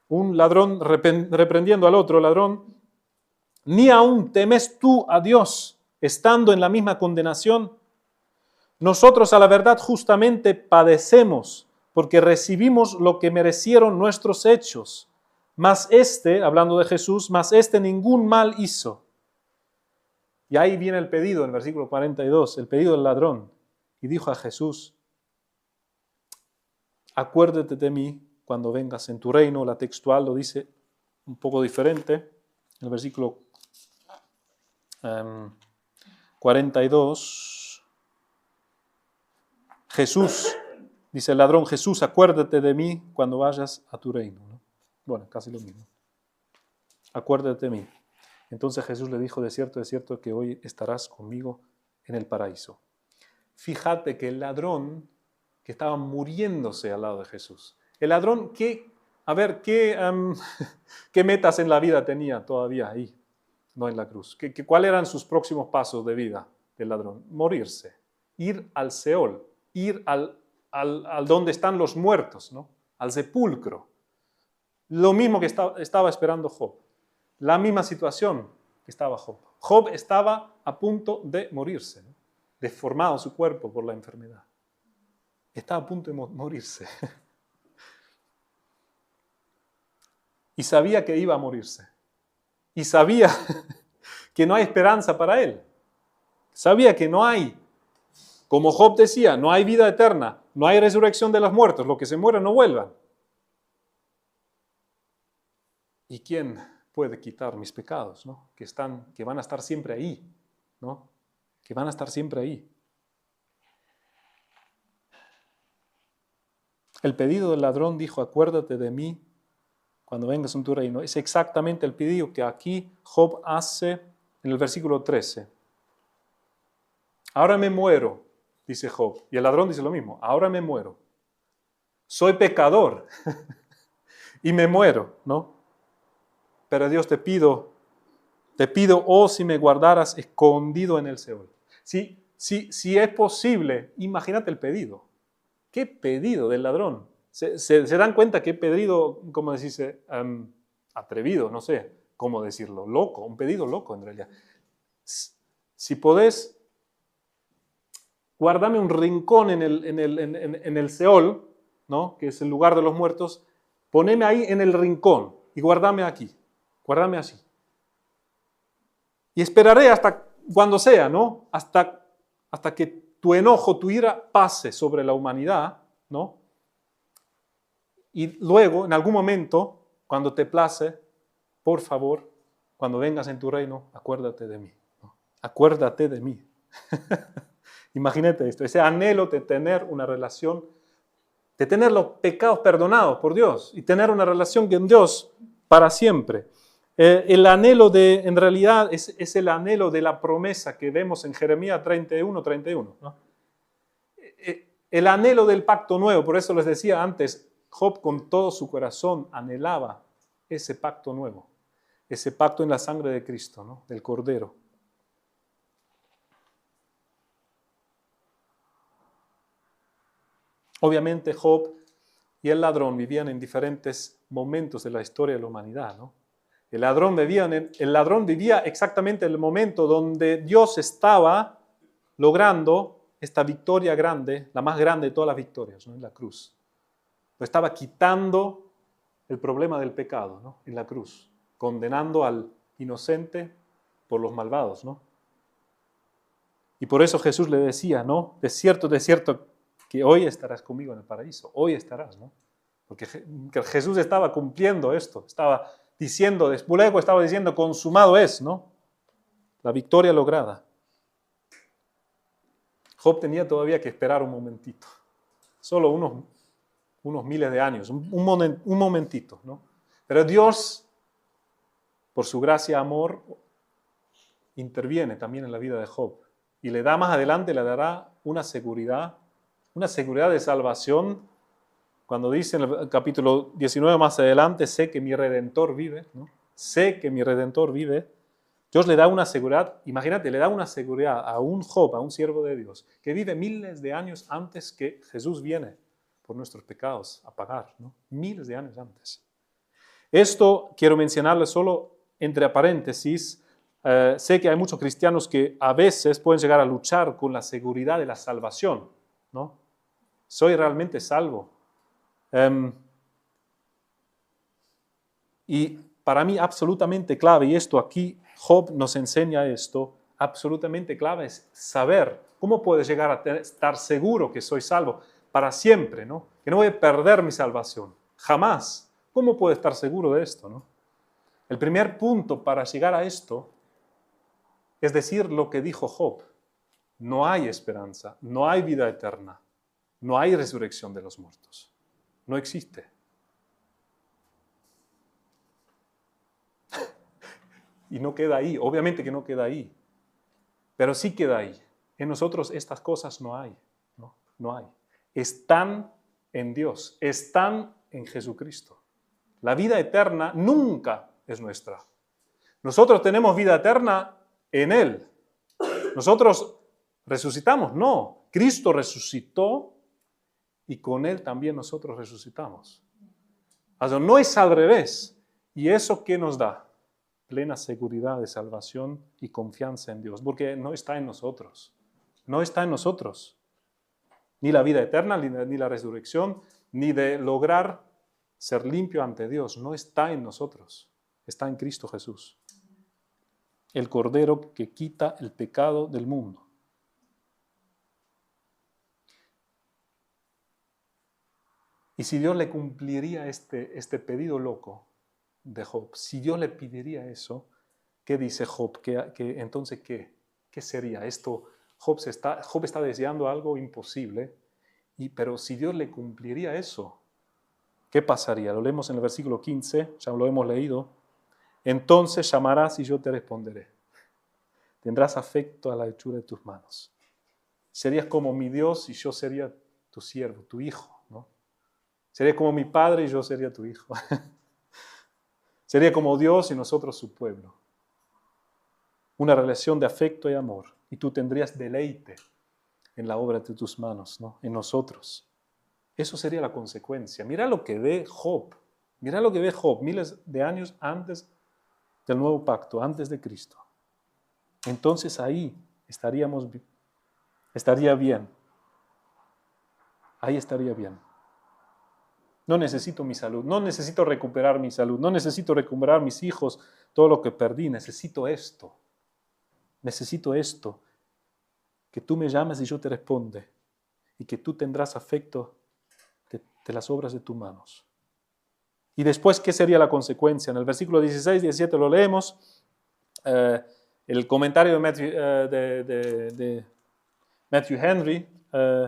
un ladrón reprendiendo al otro ladrón, ¿ni aún temes tú a Dios estando en la misma condenación? Nosotros a la verdad justamente padecemos porque recibimos lo que merecieron nuestros hechos. Mas hablando de Jesús, mas ningún mal hizo. Y ahí viene el pedido en el versículo 42, el pedido del ladrón. Y dijo a Jesús, acuérdate de mí cuando vengas en tu reino. La textual lo dice un poco diferente. En el versículo 42, Jesús, dice el ladrón, Jesús, acuérdate de mí cuando vayas a tu reino, ¿no? Bueno, casi lo mismo. Acuérdate de mí. Entonces Jesús le dijo, de cierto, que hoy estarás conmigo en el paraíso. Fíjate que el ladrón que estaba muriéndose al lado de Jesús, el ladrón ¿qué metas en la vida tenía todavía ahí, no en la cruz? ¿Cuáles eran sus próximos pasos de vida del ladrón? Morirse, ir al Seol, ir al donde están los muertos, ¿no? Al sepulcro. Lo mismo que estaba esperando Job. La misma situación que estaba Job. Job estaba a punto de morirse, ¿no? Deformado su cuerpo por la enfermedad. Estaba a punto de morirse. Y sabía que iba a morirse. Y sabía que no hay esperanza para él. Sabía que no hay, como Job decía, no hay vida eterna, no hay resurrección de los muertos, los que se mueren no vuelvan. ¿Y quién puede quitar mis pecados, ¿no? Que van a estar siempre ahí, ¿no? Que van a estar siempre ahí. El pedido del ladrón dijo, acuérdate de mí cuando vengas en tu reino. Es exactamente el pedido que aquí Job hace en el versículo 13. Ahora me muero, dice Job. Y el ladrón dice lo mismo, ahora me muero. Soy pecador y me muero, ¿no? Pero Dios te pido, oh, si me guardaras escondido en el Seol. Si es posible, imagínate el pedido. ¿Qué pedido del ladrón? ¿Se dan cuenta qué pedido, como decirse, atrevido, no sé cómo decirlo, loco, un pedido loco en realidad? Si podés, guardame un rincón en el Seol, ¿no? Que es el lugar de los muertos, poneme ahí en el rincón y guardame aquí, guardame así. Y esperaré hasta cuando sea, ¿no? Hasta que tu enojo, tu ira pase sobre la humanidad, ¿no? Y luego, en algún momento, cuando te place, por favor, cuando vengas en tu reino, acuérdate de mí, ¿no? Acuérdate de mí. Imagínate esto, ese anhelo de tener una relación, de tener los pecados perdonados por Dios y tener una relación con Dios para siempre. El anhelo en realidad es el anhelo de la promesa que vemos en Jeremías 31, ¿no? El anhelo del pacto nuevo, por eso les decía antes, Job con todo su corazón anhelaba ese pacto nuevo, ese pacto en la sangre de Cristo, ¿no? Del Cordero. Obviamente Job y el ladrón vivían en diferentes momentos de la historia de la humanidad, ¿no? El ladrón vivía exactamente en el momento donde Dios estaba logrando esta victoria grande, la más grande de todas las victorias, ¿no? En la cruz. Lo estaba quitando el problema del pecado, ¿no? En la cruz, condenando al inocente por los malvados, ¿no? Y por eso Jesús le decía, ¿no? De cierto, que hoy estarás conmigo en el paraíso. Hoy estarás, ¿no? Porque Jesús estaba cumpliendo esto. Estaba diciendo, luego estaba diciendo, consumado es, ¿no? La victoria lograda. Job tenía todavía que esperar un momentito. Solo unos miles de años. Un momentito, ¿no? Pero Dios, por su gracia y amor, interviene también en la vida de Job. Y le da más adelante, le dará una seguridad de salvación. Cuando dice en el capítulo 19 más adelante, sé que mi Redentor vive, ¿no? Sé que mi Redentor vive. Dios le da una seguridad, imagínate, le da una seguridad a un Job, a un siervo de Dios, que vive miles de años antes que Jesús viene por nuestros pecados a pagar, ¿no? Miles de años antes. Esto quiero mencionarle solo entre paréntesis. Sé que hay muchos cristianos que a veces pueden llegar a luchar con la seguridad de la salvación, ¿no? ¿Soy realmente salvo? Y para mí absolutamente clave, y esto aquí Job nos enseña esto, absolutamente clave es saber cómo puedo llegar a estar seguro que soy salvo para siempre, ¿no? Que no voy a perder mi salvación, jamás. ¿Cómo puedo estar seguro de esto, no? El primer punto para llegar a esto es decir lo que dijo Job. No hay esperanza, no hay vida eterna, no hay resurrección de los muertos. No existe. Y no queda ahí, obviamente que no queda ahí, pero sí queda ahí. En nosotros estas cosas no hay, ¿no? No hay. Están en Dios, están en Jesucristo. La vida eterna nunca es nuestra. Nosotros tenemos vida eterna en Él. Nosotros resucitamos, no. Cristo resucitó y con Él también nosotros resucitamos. O sea, no es al revés. ¿Y eso qué nos da? Plena seguridad de salvación y confianza en Dios, porque no está en nosotros. No está en nosotros. Ni la vida eterna, ni la resurrección, ni de lograr ser limpio ante Dios. No está en nosotros. Está en Cristo Jesús. El Cordero que quita el pecado del mundo. Y si Dios le cumpliría este pedido loco de Job, si Dios le pediría eso, ¿qué dice Job? Entonces, ¿qué sería esto? Job está deseando algo imposible, pero si Dios le cumpliría eso, ¿qué pasaría? Lo leemos en el versículo 15, ya lo hemos leído. Entonces llamarás y yo te responderé. Tendrás afecto a la hechura de tus manos. Serías como mi Dios y yo sería tu siervo, tu hijo, ¿no? Sería como mi padre y yo sería tu hijo. Sería como Dios y nosotros su pueblo. Una relación de afecto y amor. Y tú tendrías deleite en la obra de tus manos, ¿no? En nosotros. Eso sería la consecuencia. Mira lo que ve Job. Mira lo que ve Job miles de años antes del nuevo pacto, antes de Cristo. Entonces ahí estaría bien. Ahí estaría bien. No necesito mi salud, no necesito recuperar mi salud, no necesito recuperar mis hijos, todo lo que perdí, necesito esto, que tú me llames y yo te responde, y que tú tendrás afecto de las obras de tus manos. Y después, ¿qué sería la consecuencia? En el versículo 16, 17 lo leemos, el comentario de Matthew Henry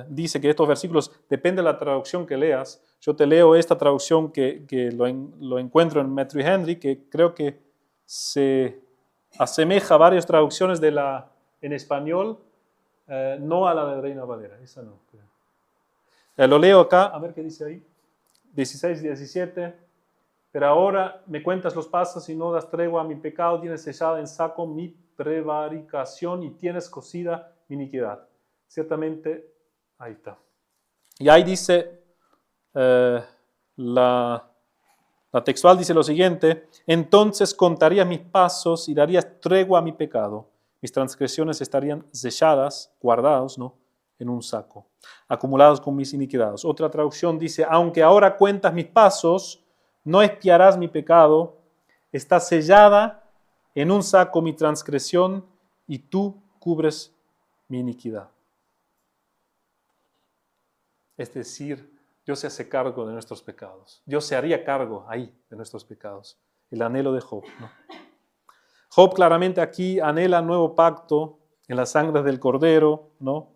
dice que estos versículos, depende de la traducción que leas. Yo te leo esta traducción que lo encuentro en Matthew Henry, que creo que se asemeja a varias traducciones en español, no a la de Reina Valera, esa no. Lo leo acá, a ver qué dice ahí, 16, 17. Pero ahora me cuentas los pasos y no das tregua a mi pecado, tienes echada en saco mi prevaricación y tienes cosida mi iniquidad. Ciertamente, ahí está. Y ahí dice, La textual dice lo siguiente: entonces contarías mis pasos y darías tregua a mi pecado. Mis transgresiones estarían selladas, guardados, ¿no?, en un saco, acumulados con mis iniquidades. Otra traducción dice: aunque ahora cuentas mis pasos, no espiarás mi pecado. Está sellada en un saco mi transgresión y tú cubres mi iniquidad. Es decir, Dios se hace cargo de nuestros pecados. Dios se haría cargo ahí de nuestros pecados. El anhelo de Job, ¿no? Job claramente aquí anhela nuevo pacto en la sangre del Cordero, ¿no?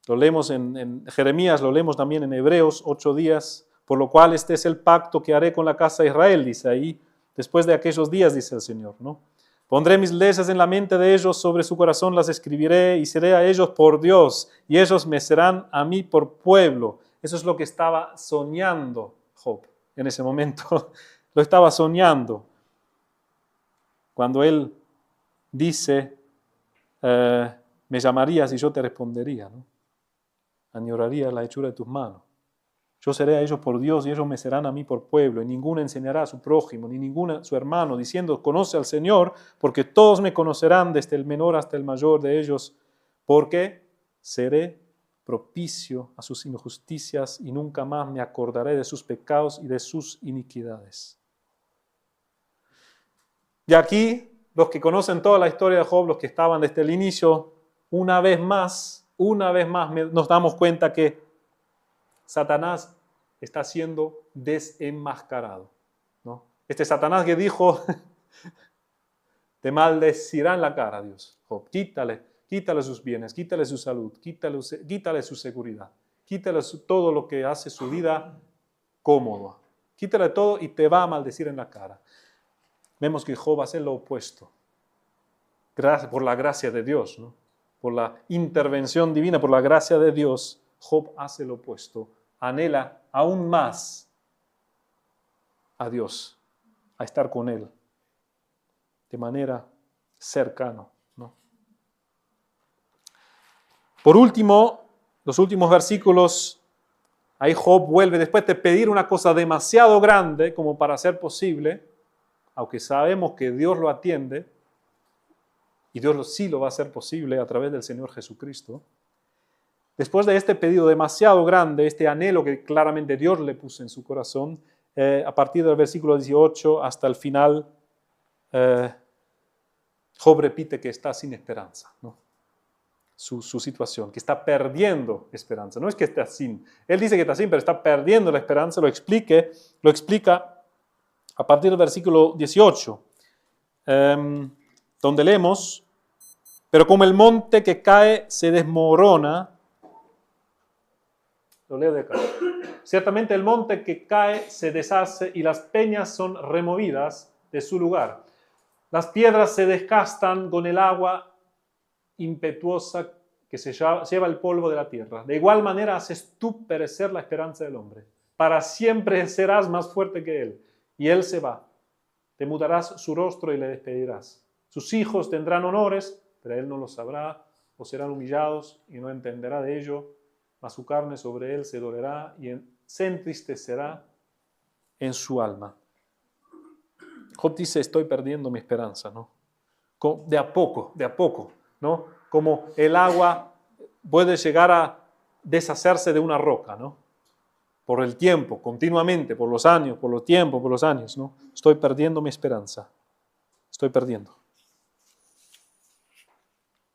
Lo leemos en Jeremías, lo leemos también en Hebreos 8 días, por lo cual este es el pacto que haré con la casa de Israel, dice ahí, después de aquellos días, dice el Señor, ¿no? Pondré mis leyes en la mente de ellos, sobre su corazón las escribiré y seré a ellos por Dios y ellos me serán a mí por pueblo. Eso es lo que estaba soñando Job en ese momento. Lo estaba soñando cuando él dice, me llamarías y yo te respondería, ¿no? Añoraría la hechura de tus manos. Yo seré a ellos por Dios y ellos me serán a mí por pueblo, y ninguno enseñará a su prójimo, ni ninguno a su hermano, diciendo, conoce al Señor, porque todos me conocerán, desde el menor hasta el mayor de ellos, porque seré propicio a sus injusticias y nunca más me acordaré de sus pecados y de sus iniquidades. Y aquí, los que conocen toda la historia de Job, los que estaban desde el inicio, una vez más nos damos cuenta que Satanás está siendo desenmascarado, ¿no? Este Satanás que dijo, te maldecirá en la cara, Dios. Job, quítale sus bienes, quítale su salud, quítale su seguridad, quítale todo lo que hace su vida cómoda. Quítale todo y te va a maldecir en la cara. Vemos que Job hace lo opuesto. Por la gracia de Dios, ¿no? Por la intervención divina, por la gracia de Dios, Job hace lo opuesto. Anhela aún más a Dios, a estar con Él, de manera cercana, ¿no? Por último, los últimos versículos, ahí Job vuelve, después de pedir una cosa demasiado grande como para ser posible, aunque sabemos que Dios lo atiende, y Dios sí lo va a hacer posible a través del Señor Jesucristo. Después de este pedido demasiado grande, este anhelo que claramente Dios le puso en su corazón, a partir del versículo 18 hasta el final, Job repite que está sin esperanza, ¿no? Su situación, que está perdiendo esperanza. No es que está sin, él dice que está sin, pero está perdiendo la esperanza. Lo explica a partir del versículo 18, donde leemos, pero como el monte que cae se desmorona, lo leo de acá. Ciertamente el monte que cae se deshace y las peñas son removidas de su lugar. Las piedras se desgastan con el agua impetuosa que se lleva el polvo de la tierra. De igual manera haces tú perecer la esperanza del hombre. Para siempre serás más fuerte que él. Y él se va. Te mudarás su rostro y le despedirás. Sus hijos tendrán honores, pero él no lo sabrá, o serán humillados y no entenderá de ello, mas su carne sobre él se dolerá y se entristecerá en su alma. Job dice, estoy perdiendo mi esperanza, ¿no? De a poco, ¿no? Como el agua puede llegar a deshacerse de una roca, ¿no? Por el tiempo, continuamente, por los años, ¿no? Estoy perdiendo mi esperanza. Estoy perdiendo.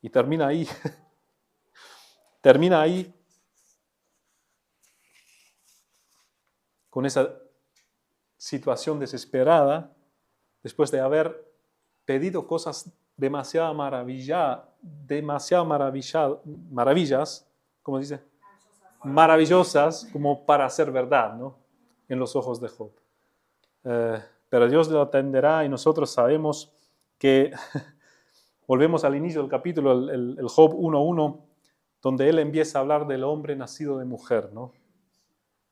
Y termina ahí. Termina ahí con esa situación desesperada, después de haber pedido cosas demasiado maravillas, ¿cómo dice? Maravillosas como para ser verdad, ¿no? En los ojos de Job. Pero Dios lo atenderá y nosotros sabemos que, volvemos al inicio del capítulo, el Job 1:1, donde él empieza a hablar del hombre nacido de mujer, ¿no?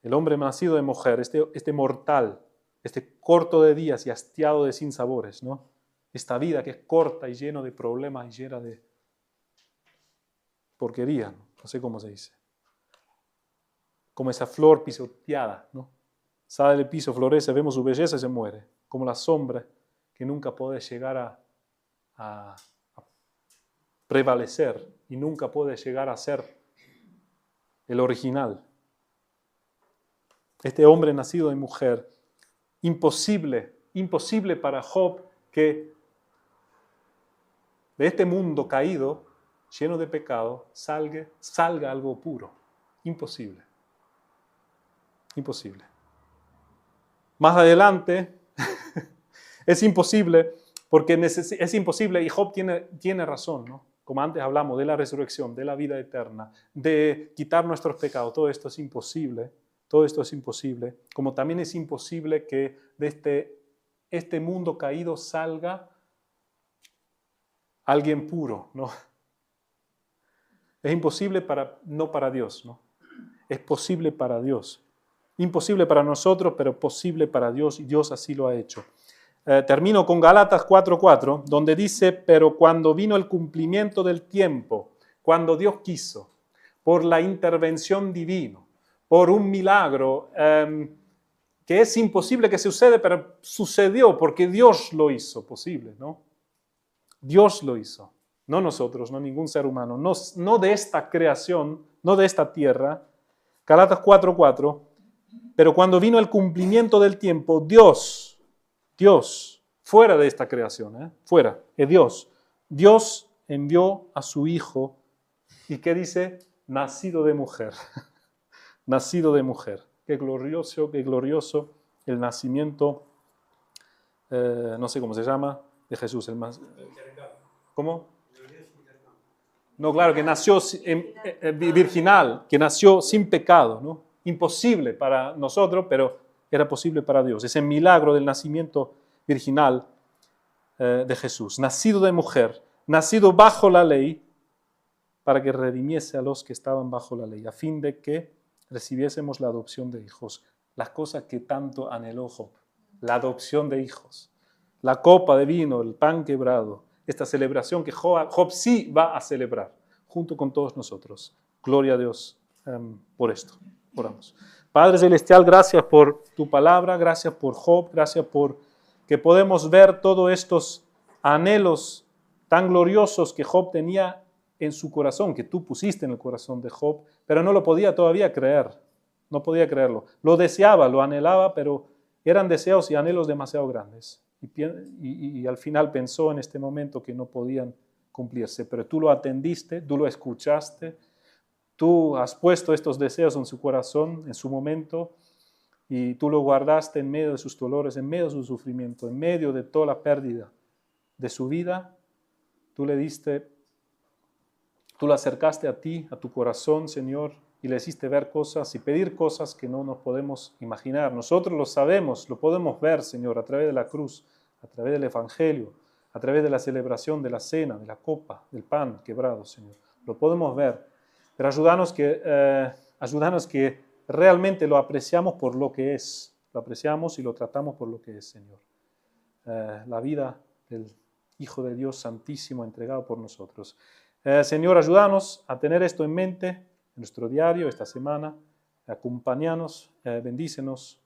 El hombre nacido de mujer, este mortal, este corto de días y hastiado de sinsabores, ¿no? Esta vida que es corta y llena de problemas y llena de porquería, no sé cómo se dice. Como esa flor pisoteada, ¿no? sale del piso, florece, vemos su belleza y se muere. Como la sombra que nunca puede llegar a prevalecer y nunca puede llegar a ser el original. Este hombre nacido de mujer, imposible para Job que de este mundo caído, lleno de pecado, salga algo puro. Imposible. Imposible. Más adelante, es imposible, porque es imposible, y Job tiene razón, ¿no? Como antes hablamos de la resurrección, de la vida eterna, de quitar nuestros pecados, todo esto es imposible. Todo esto es imposible, como también es imposible que de este mundo caído salga alguien puro, ¿no? Es imposible no para Dios, ¿no? Es posible para Dios. Imposible para nosotros, pero posible para Dios, y Dios así lo ha hecho. Termino con Gálatas 4:4, donde dice, pero cuando vino el cumplimiento del tiempo, cuando Dios quiso, por la intervención divina, por un milagro que es imposible que suceda, pero sucedió porque Dios lo hizo posible, ¿no? Dios lo hizo, no nosotros, no ningún ser humano, no de esta creación, no de esta tierra. Gálatas 4:4, pero cuando vino el cumplimiento del tiempo, Dios, fuera de esta creación, fuera, es Dios envió a su Hijo, ¿y qué dice? Nacido de mujer. Nacido de mujer. Qué glorioso el nacimiento, no sé cómo se llama, de Jesús. ¿Cómo? No, claro, que nació virginal, que nació sin pecado, ¿no? Imposible para nosotros, pero era posible para Dios. Ese milagro del nacimiento virginal de Jesús. Nacido de mujer, nacido bajo la ley, para que redimiese a los que estaban bajo la ley, a fin de que recibiésemos la adopción de hijos, las cosas que tanto anheló Job, la adopción de hijos, la copa de vino, el pan quebrado, esta celebración que Job sí va a celebrar, junto con todos nosotros. Gloria a Dios por esto. Oramos. Padre Celestial, gracias por tu palabra, gracias por Job, gracias por que podemos ver todos estos anhelos tan gloriosos que Job tenía en su corazón, que tú pusiste en el corazón de Job, pero no lo podía todavía creer, no podía creerlo. Lo deseaba, lo anhelaba, pero eran deseos y anhelos demasiado grandes. Y al final pensó en este momento que no podían cumplirse, pero tú lo atendiste, tú lo escuchaste, tú has puesto estos deseos en su corazón, en su momento, y tú lo guardaste en medio de sus dolores, en medio de su sufrimiento, en medio de toda la pérdida de su vida. Tú le diste, tú lo acercaste a ti, a tu corazón, Señor, y le hiciste ver cosas y pedir cosas que no nos podemos imaginar. Nosotros lo sabemos, lo podemos ver, Señor, a través de la cruz, a través del Evangelio, a través de la celebración de la cena, de la copa, del pan quebrado, Señor. Lo podemos ver, pero ayúdanos que realmente lo apreciamos por lo que es. Lo apreciamos y lo tratamos por lo que es, Señor. La vida del Hijo de Dios Santísimo entregado por nosotros. Señor, ayúdanos a tener esto en mente en nuestro diario esta semana. Acompáñanos, bendícenos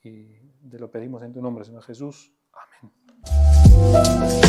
y te lo pedimos en tu nombre, Señor Jesús. Amén.